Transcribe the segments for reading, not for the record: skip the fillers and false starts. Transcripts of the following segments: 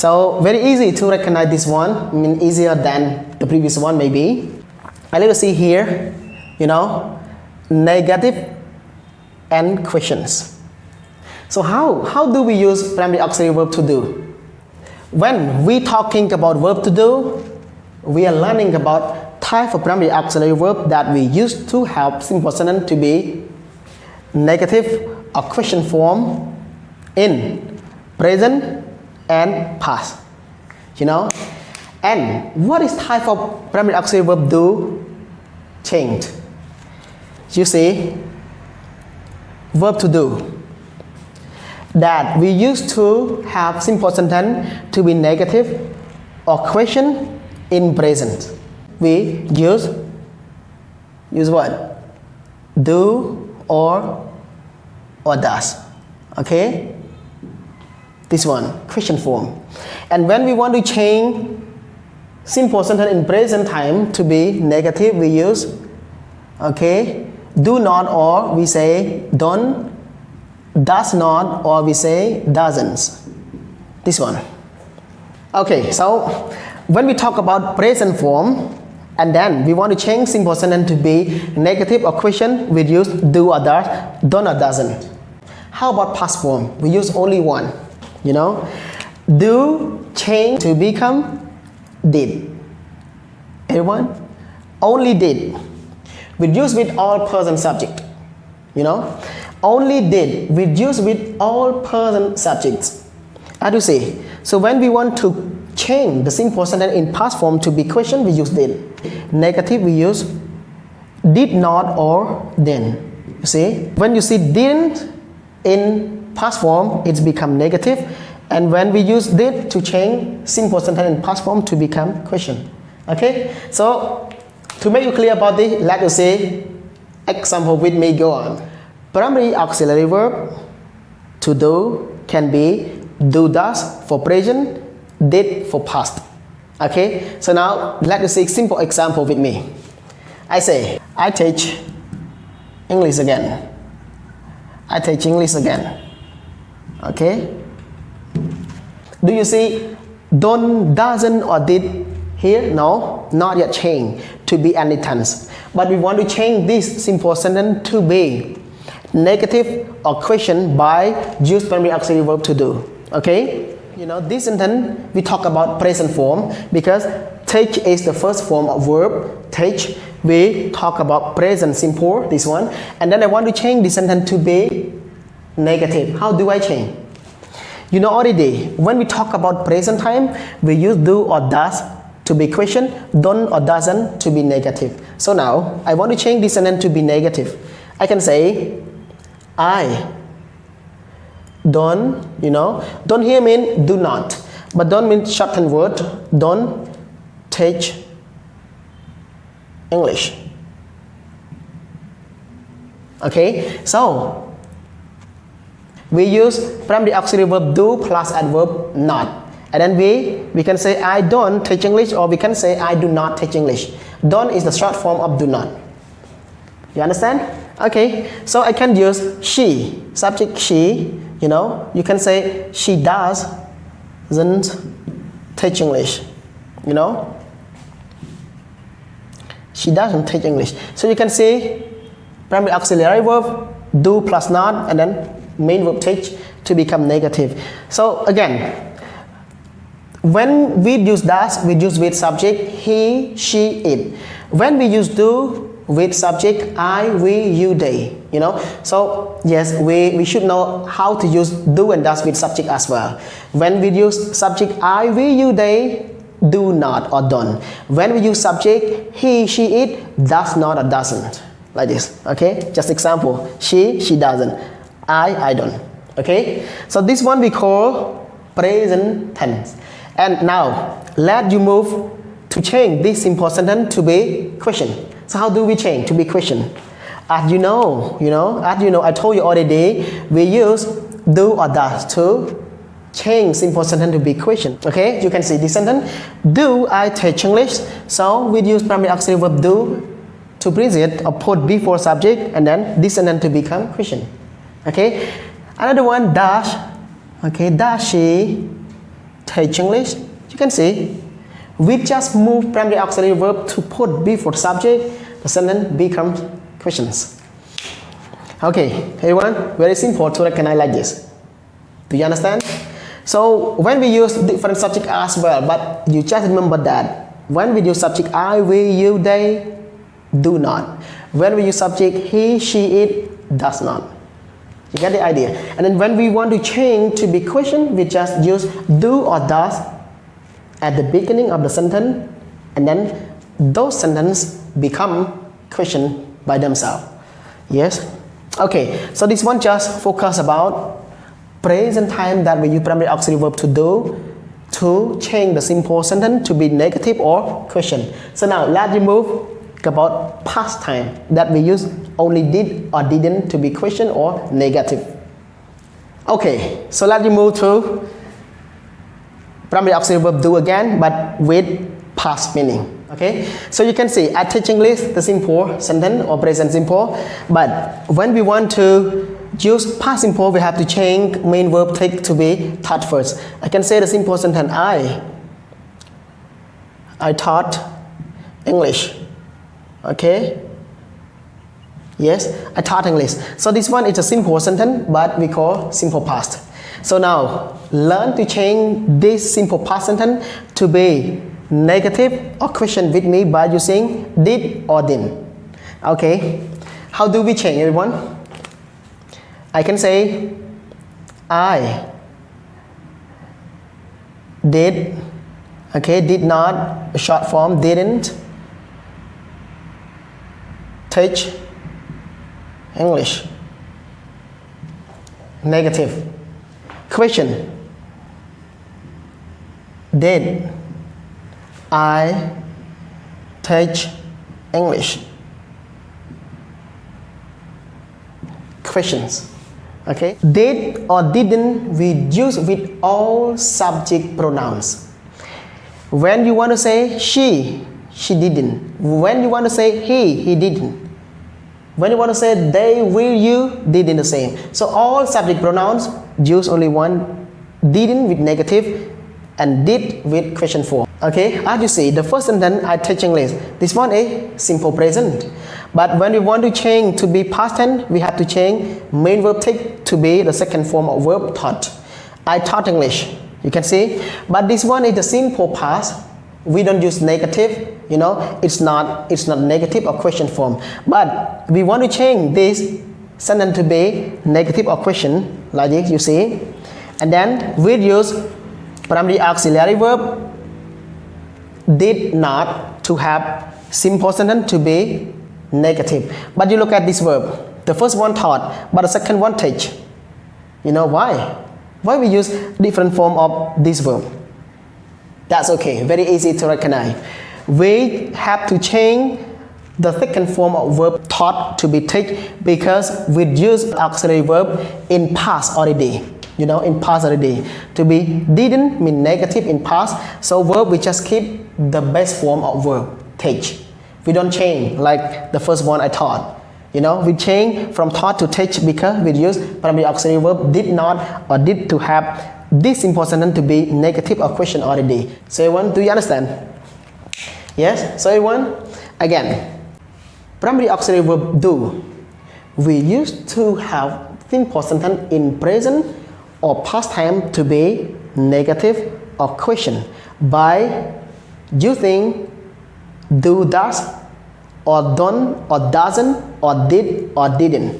So very easy to recognize this one. I mean, easier than the previous one maybe. And let us see here, negative and questions. So how do we use primary auxiliary verb to do? When we talking about verb to do, we are learning about type of primary auxiliary verb that we use to help simple sentence to be negative or question form in present and past. And what is type of primary auxiliary verb do? Change. You see, verb to do that we used to have simple sentence to be negative or question in present. We use what? Do or does. Okay? This one, question form. And when we want to change simple sentence in present time to be negative, we use do not, or we say don't, does not, or we say doesn't. This one. Okay, so when we talk about present form and then we want to change simple sentence to be negative or question, we use do or does, don't or doesn't. How about past form? We use only one. Do change to become did. Everyone? Only did. We use with all person subject. Only did. We use with all person subjects. How to say? So when we want to change the simple sentence in past form to be question, we use did. Negative, we use did not or then. You see? When you see didn't in past form, it's become negative. And when we use did to change simple sentence in past form to become question. Okay? So to make you clear about this, let us say example with me. Go on. Primary auxiliary verb to do can be do does for present, did for past. Okay? So now let us see simple example with me. I say, I teach English again. I teach English again. Okay? Do you see don't, doesn't, or did here? No, not yet changed to be any tense. But we want to change this simple sentence to be negative or question by use primary auxiliary verb to do. Okay? This sentence we talk about present form because teach is the first form of verb. Teach, we talk about present simple, this one. And then I want to change this sentence to be negative. How do I change? Already, when we talk about present time, we use do or does to be question, don't or doesn't to be negative. So now, I want to change this sentence to be negative. I can say, I don't, don't here mean do not, but don't means shortened word, don't teach English. Okay, so we use primary auxiliary verb do plus adverb not. And then we can say I don't teach English, or we can say I do not teach English. Don't is the short form of do not. You understand? Okay, so I can use she, subject she, you can say she doesn't teach English, she doesn't teach English. So you can say primary auxiliary verb do plus not, and then main verb teach to become negative. So again, when we use does, we use with subject he, she, it. When we use do with subject I, we, you, they. So yes, we should know how to use do and does with subject as well. When we use subject I, we, you, they, do not or don't. When we use subject he, she, it, does not or doesn't. Like this. Okay, just example, she doesn't, I don't. Okay, so this one we call present tense. And now let you move to change this simple sentence to be question. So how do we change to be question? As you know, I told you already, we use do or does to change simple sentence to be question. Okay, you can see this sentence, do I teach English? So we use primary auxiliary verb do to present or put before subject, and then this sentence to become question. Okay, another one, does. Okay, does she teach English. You can see we just move primary auxiliary verb to put before subject. The sentence becomes questions. Okay, everyone, very simple to recognize like this. Do you understand? So when we use different subject as well, but you just remember that when we use subject I, we, you, they, do not. When we use subject he, she, it, does not. You get the idea? And then when we want to change to be question, we just use do or does at the beginning of the sentence, and then those sentences become question by themselves. Yes? Okay, so this one just focus about present time that we use primary auxiliary verb to do to change the simple sentence to be negative or question. So now let's move about past time that we use only did or didn't to be question or negative. Okay, so let's move to primary auxiliary verb do again, but with past meaning. Okay, so you can see I teach English, the simple sentence or present simple, but when we want to use past simple, we have to change main verb take to be taught first. I can say the simple sentence I taught English. Okay, yes, I taught English. So this one is a simple sentence, but we call simple past. So now learn to change this simple past sentence to be negative or question with me by using did or didn't. Okay, how do we change, everyone? I can say I did, okay, did not, short form didn't teach English. Negative. Question: did I teach English? Questions. Okay, did or didn't we use with all subject pronouns. When you want to say she didn't. When you want to say he didn't. When you want to say they, will, you, didn't the same. So all subject pronouns use only one, didn't with negative and did with question form. Okay, as you see, the first sentence I teach English. This one is simple present. But when we want to change to be past tense, we have to change main verb take to be the second form of verb taught. I taught English. You can see. But this one is the simple past. We don't use negative. You know, it's not negative or question form. But we want to change this sentence to be negative or question like this. You see. And then we use primary auxiliary verb did not to have simple sentence to be negative. But you look at this verb. The first one taught, but the second one teach. You know why? Why we use different form of this verb? That's okay. Very easy to recognize. We have to change the second form of verb taught to be teach because we use auxiliary verb in past already. You know, in past already. To be didn't mean negative in past. So verb we just keep the best form of verb teach. We don't change like the first one I taught. You know, we change from taught to teach because we use primary auxiliary verb did not or did to have this simple sentence to be negative or question already. So everyone, do you understand? Yes? So everyone, again, primary auxiliary verb do. We used to have simple sentence in present or past time to be negative or question by using do, does, or don't, or doesn't, or did, or didn't.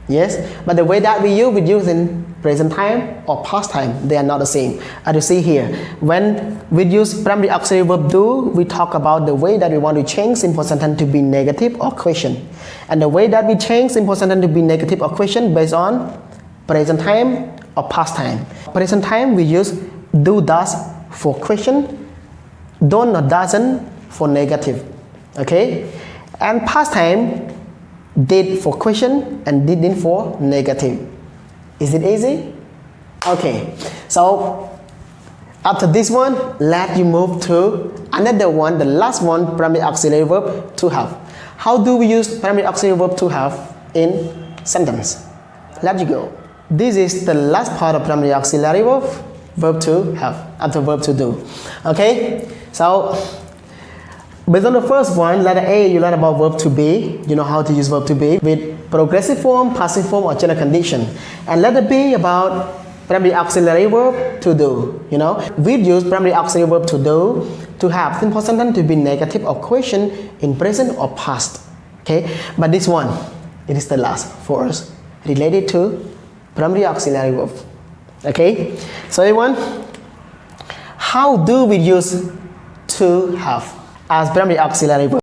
Yes, but the way that we use in present time or past time, they are not the same. As you see here, when we use primary auxiliary verb do, we talk about the way that we want to change simple sentence to be negative or question, and the way that we change simple sentence to be negative or question based on present time or past time. Present time we use do, does for question, don't or doesn't for negative. Okay, and past time did for question and didn't for negative. Is it easy? Okay, so after this one, let you move to another one, the last one, primary auxiliary verb to have. How do we use primary auxiliary verb to have in sentence? Let you go. This is the last part of primary auxiliary verb. verb to have, after verb to do. Okay, so based on the first one, letter A, you learn about verb to be. You know how to use verb to be with progressive form, passive form, or general condition. And letter B about primary auxiliary verb to do. You know, we use primary auxiliary verb to do to have simple sentence to be negative or question in present or past. Okay, but this one, it is the last for us, related to primary auxiliary verb. Okay, so everyone, how do we use to have as primary auxiliary verb?